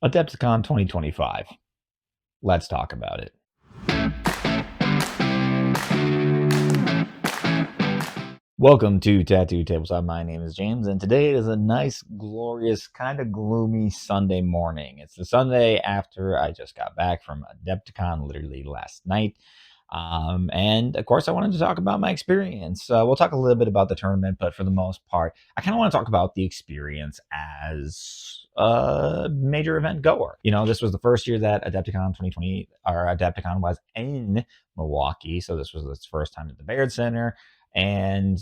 Adepticon 2025. Let's talk about it. Welcome to Tattoo Tabletop. My name is James, and today is a nice, glorious, kind of gloomy Sunday morning. It's the Sunday after I just got back from Adepticon literally last night. And of course, I wanted to talk about my experience. We'll talk a little bit about the tournament, but for the most part, I kind of want to talk about the experience as a major event goer. You know, this was the first year that Adepticon 2020 or Adepticon was in Milwaukee, so this was its first time at the Baird Center. And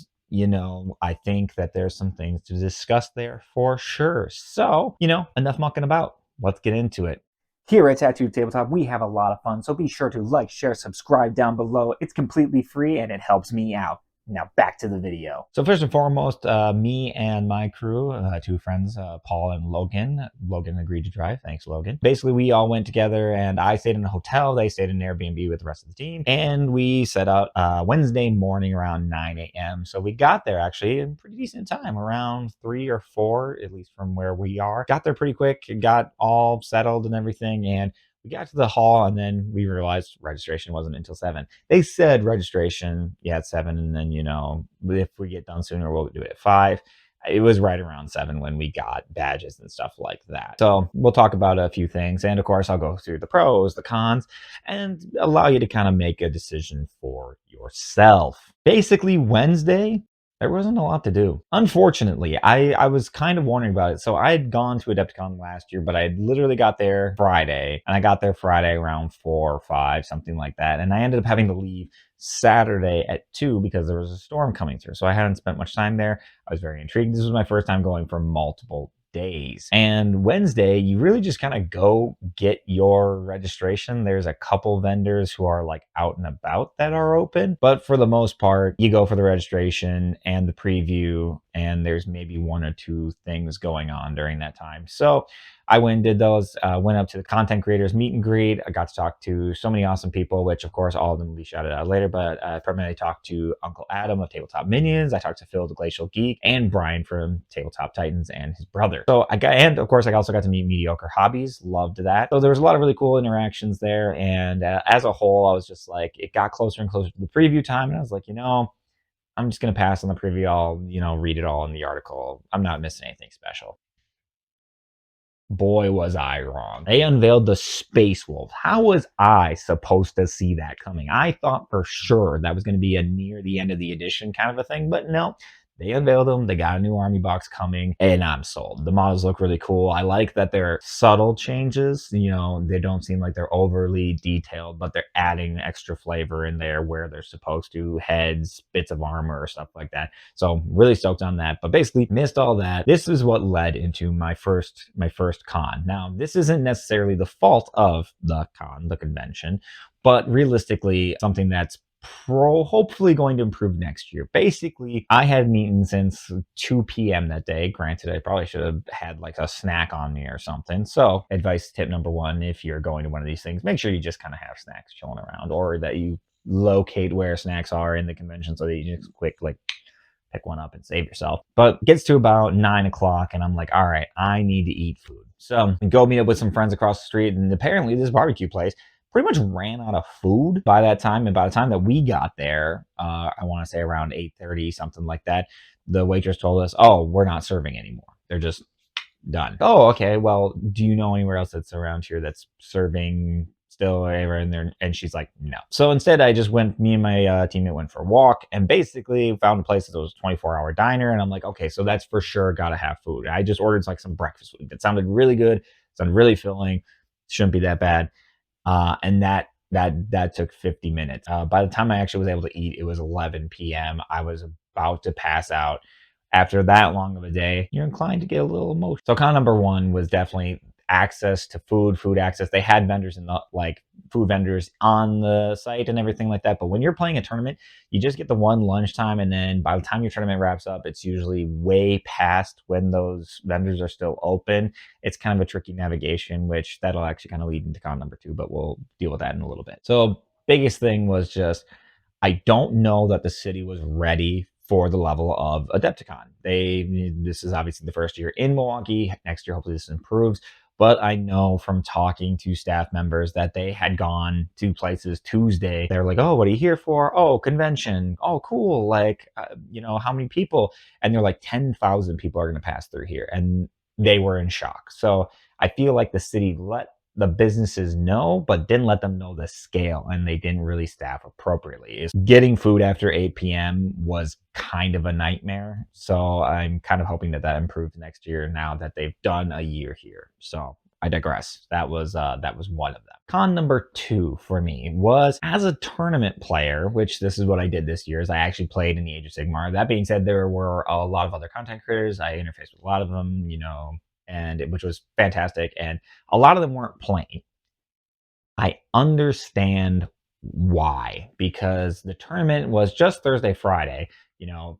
I think that there's some things to discuss there for sure. So, enough mucking about. Let's get into it. Here at Tattoo Tabletop, we have a lot of fun, so be sure to like, share, subscribe down below. It's completely free and it helps me out. Now back to the video. So first and foremost, me and my crew, two friends, Paul and Logan. Logan agreed to drive. Thanks, Logan. Basically, we all went together, and I stayed in a hotel. They stayed in an Airbnb with the rest of the team, and we set out Wednesday morning around 9 a.m. So we got there actually in pretty decent time, around 3 or 4, at least from where we are. Got there pretty quick, got all settled and everything, and we got to the hall, and then we realized registration wasn't until 7. They said registration, at 7, and then, if we get done sooner, we'll do it at 5. It was right around 7 when we got badges and stuff like that. So we'll talk about a few things. And of course, I'll go through the pros, the cons, and allow you to kind of make a decision for yourself. Basically, Wednesday, there wasn't a lot to do. Unfortunately, I was kind of wondering about it. So I had gone to Adepticon last year, but I had literally got there Friday. And I got there Friday around 4 or 5, something like that. And I ended up having to leave Saturday at 2 because there was a storm coming through. So I hadn't spent much time there. I was very intrigued. This was my first time going for multiple days. And Wednesday, you really just kind of go get your registration. There's a couple vendors who are like out and about that are open, but for the most part, you go for the registration and the preview, and there's maybe 1 or 2 things going on during that time. So I went and did those, went up to the content creators meet and greet. I got to talk to so many awesome people, which of course all of them will be shouted out later, but I primarily talked to Uncle Adam of Tabletop Minions. I talked to Phil the Glacial Geek and Brian from Tabletop Titans and his brother. So and of course I also got to meet Mediocre Hobbies. Loved that. So there was a lot of really cool interactions there. And as a whole, I was just like, it got closer and closer to the preview time. And I was like, I'm just going to pass on the preview. I'll, read it all in the article. I'm not missing anything special. Boy, was I wrong. They unveiled the Space Wolf. How was I supposed to see that coming? I thought for sure that was going to be a near the end of the edition kind of a thing, but no. They unveiled them. They got a new army box coming, and I'm sold. The models look really cool. I like that they're subtle changes. They don't seem like they're overly detailed, but they're adding extra flavor in there where they're supposed to. Heads, bits of armor, or stuff like that. So really stoked on that. But basically, missed all that. This is what led into my first con. Now, this isn't necessarily the fault of the con, the convention, but realistically, something that's hopefully going to improve next year. Basically, I hadn't eaten since 2 p.m. that day. Granted, I probably should have had like a snack on me or something. So advice tip number 1, if you're going to one of these things, make sure you just kind of have snacks chilling around, or that you locate where snacks are in the convention so that you just quick pick one up and save yourself. But it gets to about 9 o'clock and I'm like, all right, I need to eat food. So I go meet up with some friends across the street, and apparently this barbecue place pretty much ran out of food by that time. And by the time that we got there, I want to say around 8:30, something like that, the waitress told us, oh, we're not serving anymore. They're just done. Oh, okay. Well, do you know anywhere else that's around here that's serving still in there? And she's like, no. So instead, me and my teammate went for a walk and basically found a place that was a 24-hour diner. And I'm like, okay, so that's for sure got to have food. I just ordered like some breakfast food. It sounded really good. Sounded really filling. Shouldn't be that bad. And that took 50 minutes. By the time I actually was able to eat, it was 11 p.m. I was about to pass out. After that long of a day, you're inclined to get a little emotional. So con number 1 was definitely access to food access. They had vendors food vendors on the site and everything like that. But when you're playing a tournament, you just get the one lunchtime, and then by the time your tournament wraps up, it's usually way past when those vendors are still open. It's kind of a tricky navigation, which that'll actually kind of lead into con number 2, but we'll deal with that in a little bit. So biggest thing was just, I don't know that the city was ready for the level of Adepticon. This is obviously the first year in Milwaukee. Next year, hopefully this improves. But I know from talking to staff members that they had gone to places Tuesday. They're like, "Oh, what are you here for? Oh, convention. Oh, cool. Like, how many people?" And they're like, 10,000 people are going to pass through here. And they were in shock. So I feel like the city let the businesses know, but didn't let them know the scale, and they didn't really staff appropriately. Getting food after 8 p.m. was kind of a nightmare. So I'm kind of hoping that improves next year now that they've done a year here. So I digress. That was one of them. Con number 2 for me was as a tournament player, which this is what I did this year, is I actually played in the Age of Sigmar. That being said, there were a lot of other content creators. I interfaced with a lot of them, which was fantastic. And a lot of them weren't playing. I understand why, because the tournament was just Thursday, Friday.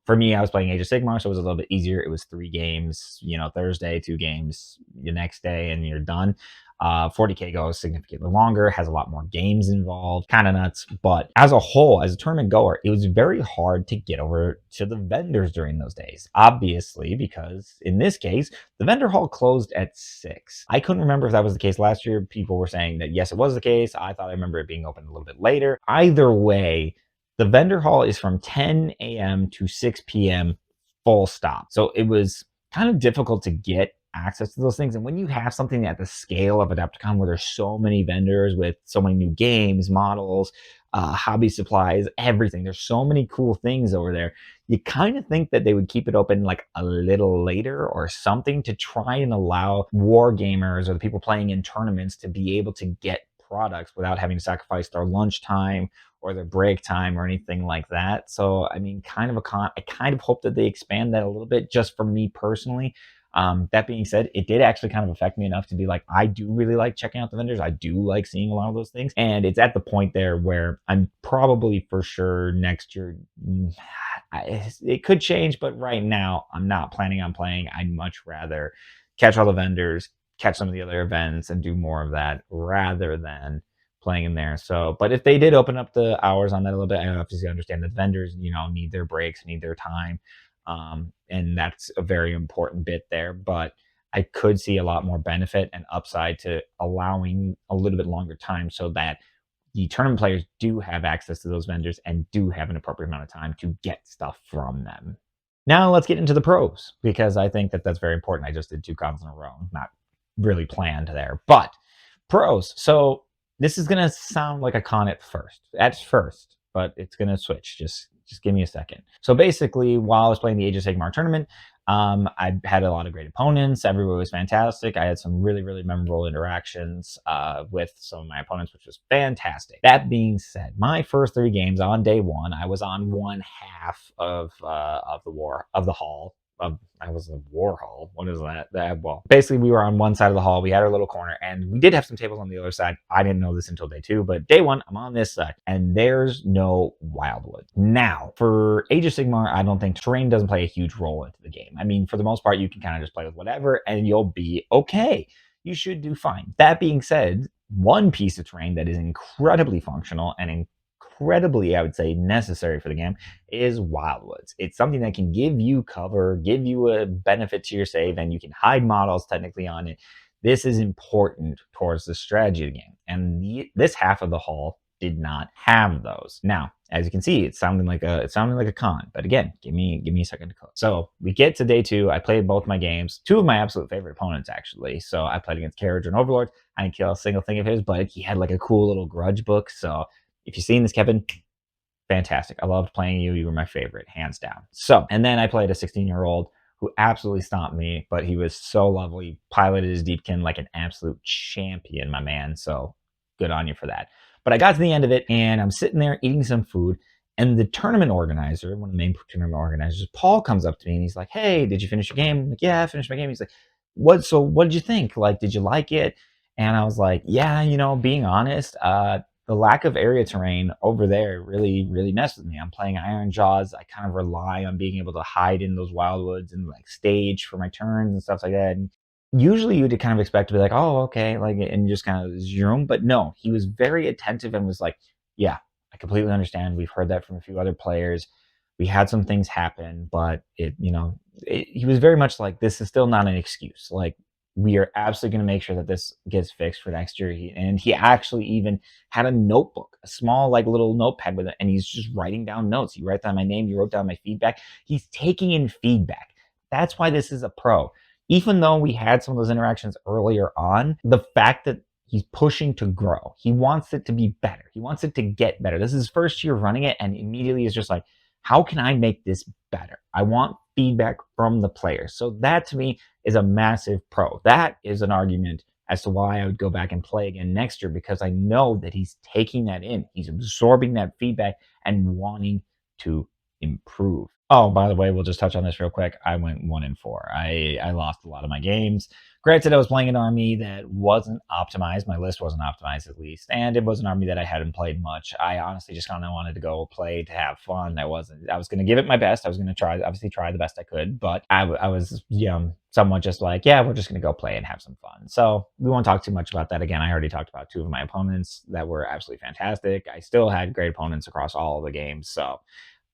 For me, I was playing Age of Sigmar, so it was a little bit easier. It was 3 games, Thursday, 2 games, the next day, and you're done. 40K goes significantly longer, has a lot more games involved, kind of nuts. But as a whole, as a tournament goer, it was very hard to get over to the vendors during those days. Obviously, because in this case, the vendor hall closed at 6. I couldn't remember if that was the case last year. People were saying that yes, it was the case. I thought I remember it being open a little bit later. Either way, the vendor hall is from 10 a.m. to 6 p.m. full stop. So it was kind of difficult to get access to those things. And when you have something at the scale of Adepticon, where there's so many vendors with so many new games, models, hobby supplies, everything, there's so many cool things over there. You kind of think that they would keep it open like a little later or something to try and allow war gamers or the people playing in tournaments to be able to get products without having to sacrifice their lunchtime or their break time or anything like that. So, I mean, kind of a con. I kind of hope that they expand that a little bit just for me personally. That being said, it did actually kind of affect me enough to be like, I do really like checking out the vendors. I do like seeing a lot of those things. And it's at the point there where I'm probably for sure next year, it could change, but right now I'm not planning on playing. I'd much rather catch all the vendors, catch some of the other events, and do more of that rather than playing in there. So, but if they did open up the hours on that a little bit, I obviously understand that vendors, need their breaks, need their time. And that's a very important bit there. But I could see a lot more benefit and upside to allowing a little bit longer time so that the tournament players do have access to those vendors and do have an appropriate amount of time to get stuff from them. Now let's get into the pros, because I think that that's very important. I just did 2 cons in a row, not really planned there, but pros. So this is going to sound like a con at first, but it's going to switch. Just give me a second. So basically, while I was playing the Age of Sigmar tournament, I had a lot of great opponents. Everybody was fantastic. I had some really, really memorable interactions with some of my opponents, which was fantastic. That being said, my first 3 games on day 1, I was on one half of the hall. I was a war hall. What is that? Well, basically, we were on one side of the hall. We had our little corner, and we did have some tables on the other side. I didn't know this until day 2, but day 1, I'm on this side, and there's no wildwood. Now, for Age of Sigmar, I don't think terrain doesn't play a huge role into the game. I mean, for the most part, you can kind of just play with whatever, and you'll be okay. You should do fine. That being said, one piece of terrain that is incredibly functional and incredibly, I would say, necessary for the game is wildwoods. It's something that can give you cover, give you a benefit to your save, and you can hide models technically on it. This is important towards the strategy of the game. And this half of the hall did not have those. Now, as you can see, it's sounding like a con, but again, give me a second to cook. So we get to day 2. I played both my games, 2 of my absolute favorite opponents actually. So I played against Carriage and Overlord. I didn't kill a single thing of his, but he had like a cool little grudge book. So if you've seen this, Kevin, fantastic. I loved playing you. You were my favorite, hands down. So, and then I played a 16-year-old who absolutely stomped me, but he was so lovely, piloted his Deepkin like an absolute champion, my man. So good on you for that. But I got to the end of it, and I'm sitting there eating some food, and the tournament organizer, one of the main tournament organizers, Paul, comes up to me, and he's like, "Hey, did you finish your game?" I'm like, "Yeah, I finished my game." He's like, what did you think? Like, did you like it? And I was like, "Yeah, being honest, the lack of area terrain over there really, really messed with me. I'm playing Ironjawz. I kind of rely on being able to hide in those wildwoods and like stage for my turns and stuff like that." And usually you'd kind of expect to be like, "Oh, okay," like, and just kind of zoom. But no, he was very attentive and was like, "Yeah, I completely understand. We've heard that from a few other players. We had some things happen, but he was very much like, this is still not an excuse. Like, we are absolutely going to make sure that this gets fixed for next year. And he actually even had a notebook, a small like little notepad with it, and he's just writing down notes. He wrote down my name, he wrote down my feedback. He's taking in feedback. That's why this is a pro. Even though we had some of those interactions earlier on, the fact that he's pushing to grow, he wants it to be better, he wants it to get better. This is his first year running it, and immediately is just like, how can I make this better? I want feedback from the players. So that to me is a massive pro. That is an argument as to why I would go back and play again next year, because I know that he's taking that in. He's absorbing that feedback and wanting to improve. Oh, by the way, we'll just touch on this real quick. I went 1-4. I lost a lot of my games. Granted, I was playing an army that wasn't optimized. My list wasn't optimized, at least, and it was an army that I hadn't played much. I honestly just kind of wanted to go play to have fun. I was going to give it my best. I was going to try the best I could, but I was somewhat just like, yeah, we're just going to go play and have some fun. So we won't talk too much about that. Again, I already talked about 2 of my opponents that were absolutely fantastic. I still had great opponents across all of the games. So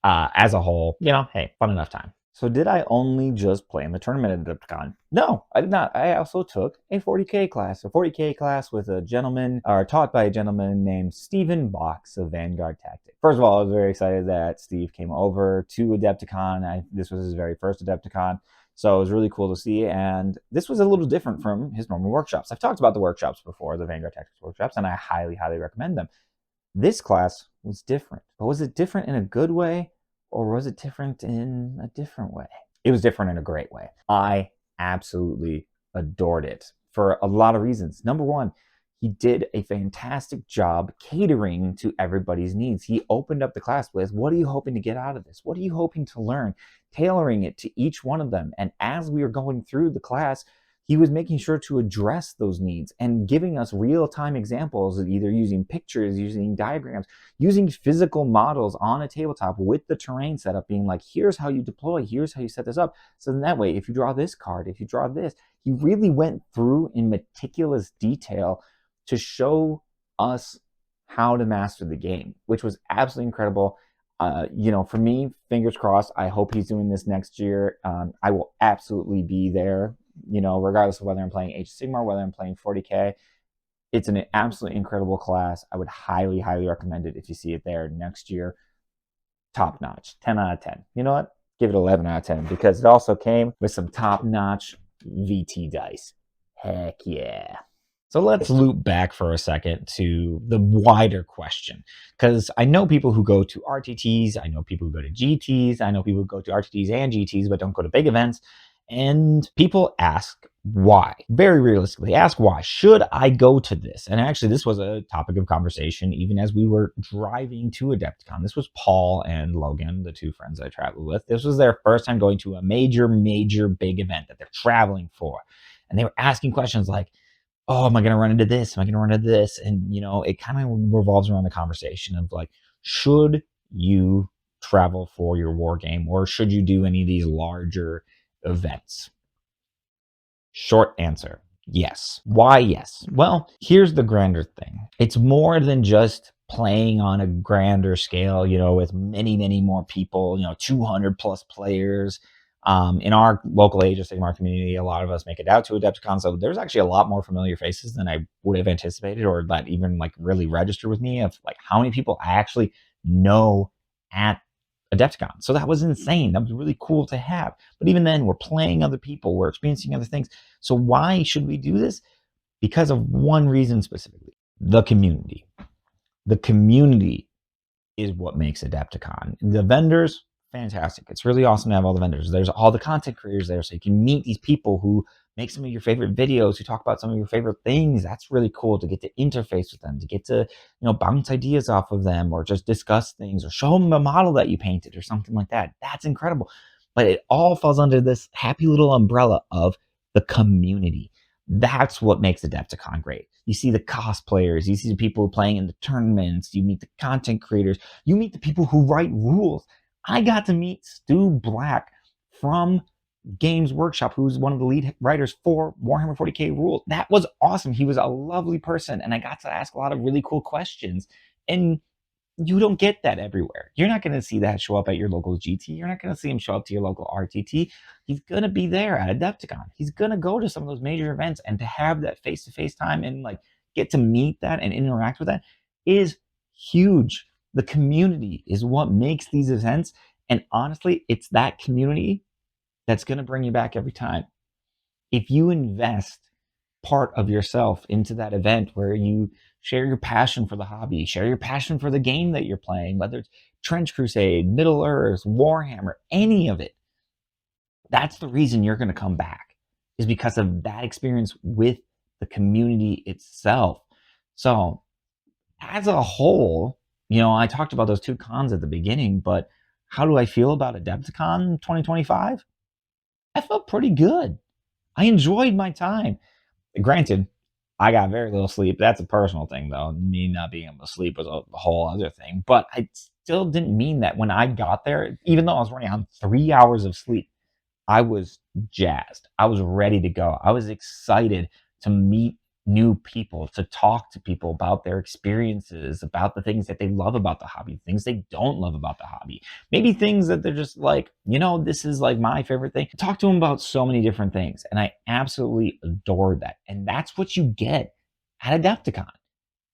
as a whole, hey, fun enough time. So did I only just play in the tournament at Adepticon? No, I did not. I also took a 40K class. A 40K class with a gentleman, or taught by a gentleman named Stephen Box of Vanguard Tactics. First of all, I was very excited that Steve came over to Adepticon. This was his very first Adepticon. So it was really cool to see, and this was a little different from his normal workshops. I've talked about the workshops before, the Vanguard Tactics workshops, and I highly, highly recommend them. This class was different. But was it different in a good way, or was it different in a different way? It was different in a great way. I absolutely adored it for a lot of reasons. Number one, he did a fantastic job catering to everybody's needs. He opened up the class with, what are you hoping to get out of this? What are you hoping to learn? Tailoring it to each one of them. And as we were going through the class, he was making sure to address those needs and giving us real-time examples of either using pictures, using diagrams, using physical models on a tabletop with the terrain setup, being like, here's how you deploy, here's how you set this up. So then that way, if you draw this card, if you draw this, he really went through in meticulous detail to show us how to master the game, which was absolutely incredible. For me, fingers crossed, I hope he's doing this next year. I will absolutely be there, regardless of whether I'm playing Age of Sigmar, whether I'm playing 40K. It's an absolutely incredible class. I would highly, highly recommend it if you see it there next year. Top notch, 10 out of 10. You know what? Give it 11 out of 10, because it also came with some top notch VT dice. Heck yeah. So let's loop back for a second to the wider question, because I know people who go to RTTs, I know people who go to GTs, I know people who go to RTTs and GTs but don't go to big events, and people ask why. Very realistically, ask why. Should I go to this? And actually, this was a topic of conversation even as we were driving to Adepticon. This was Paul and Logan, the 2 friends I traveled with. This was their first time going to a major big event that they're traveling for. And they were asking questions like, oh, am I going to run into this? Am I going to run into this? And, it kind of revolves around the conversation of like, should you travel for your war game, or should you do any of these larger events? Short answer, yes. Why yes? Well, here's the grander thing. It's more than just playing on a grander scale, with many more people, 200 plus players. In our local Age of Sigmar community, a lot of us make it out to Adepticon, so there's actually a lot more familiar faces than I would have anticipated, or that even like really registered with me, of like how many people I actually know at Adepticon. So that was insane. That was really cool to have. But even then, we're playing other people, we're experiencing other things. So why should we do this? Because of one reason specifically: the community. The community is what makes Adepticon. The vendors, fantastic. It's really awesome to have all the vendors. There's all the content creators there, so you can meet these people who make some of your favorite videos, who talk about some of your favorite things. That's really cool to get to interface with them, to get to, bounce ideas off of them, or just discuss things, or show them a model that you painted or something like that. That's incredible. But it all falls under this happy little umbrella of the community. That's what makes Adepticon great. You see the cosplayers, you see the people playing in the tournaments, you meet the content creators, you meet the people who write rules. I got to meet Stu Black from Games Workshop, who's one of the lead writers for Warhammer 40K Rules. That was awesome. He was a lovely person, and I got to ask a lot of really cool questions. And You don't get that everywhere. You're not going to see that show up at your local GT. You're not going to see him show up to your local RTT. He's going to be there at Adepticon. He's going to go to some of those major events, and to have that face-to-face time and like get to meet that and interact with that is huge. The community is what makes these events, and honestly, it's that community that's going to bring you back every time. If you invest part of yourself into that event where you share your passion for the hobby, share your passion for the game that you're playing, whether it's Trench Crusade, Middle Earth, Warhammer, any of it, that's the reason you're going to come back, is because of that experience with the community itself. So, as a whole, I talked about those two cons at the beginning, but how do I feel about Adepticon 2025? I felt pretty good. I enjoyed my time. Granted, I got very little sleep. That's a personal thing, though. Me not being able to sleep was a whole other thing. But I still didn't mean that when I got there, even though I was running on 3 hours of sleep, I was jazzed. I was ready to go. I was excited to meet new people, to talk to people about their experiences, about the things that they love about the hobby, things they don't love about the hobby. Maybe things that they're just like, this is like my favorite thing. Talk to them about so many different things. And I absolutely adored that. And that's what you get at Adepticon.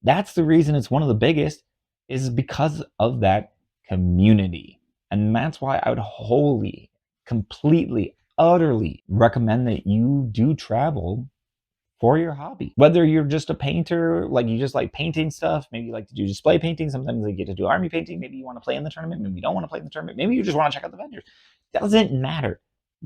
That's the reason it's one of the biggest, is because of that community. And that's why I would wholly, completely, utterly recommend that you do travel for your hobby. Whether you're just a painter, like you just like painting stuff, maybe you like to do display painting, sometimes you get to do army painting, maybe you want to play in the tournament, maybe you don't want to play in the tournament, maybe you just want to check out the vendors. Doesn't matter.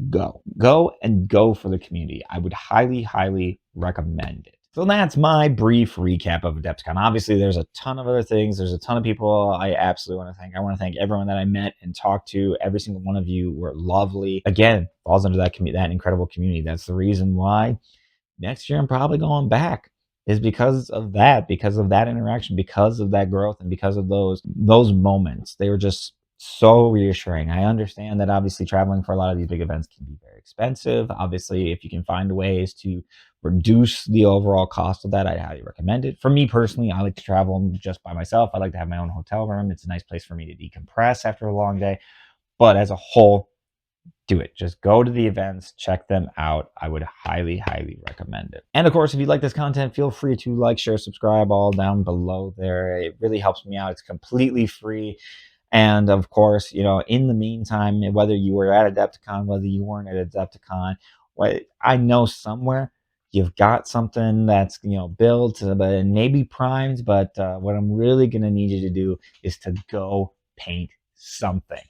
Go and go for the community. I would highly, highly recommend it. So that's my brief recap of Adepticon. Obviously, there's a ton of other things. There's a ton of people I absolutely want to thank. I want to thank everyone that I met and talked to. Every single one of you were lovely. Again, falls under that incredible community. That's the reason why next year I'm probably going back, is because of that interaction, because of that growth, and because of those moments. They were just so reassuring. I understand that obviously traveling for a lot of these big events can be very expensive. Obviously, if you can find ways to reduce the overall cost of that, I highly recommend it. For me personally, I like to travel just by myself. I like to have my own hotel room. It's a nice place for me to decompress after a long day. But as a whole, do it. Just go to the events, check them out. I would highly, highly recommend it. And of course, if you like this content, feel free to like, share, subscribe, all down below there. It really helps me out. It's completely free. And of course, in the meantime, whether you were at Adepticon, whether you weren't at Adepticon, I know somewhere you've got something that's built, but maybe primed. But what I'm really going to need you to do is to go paint something.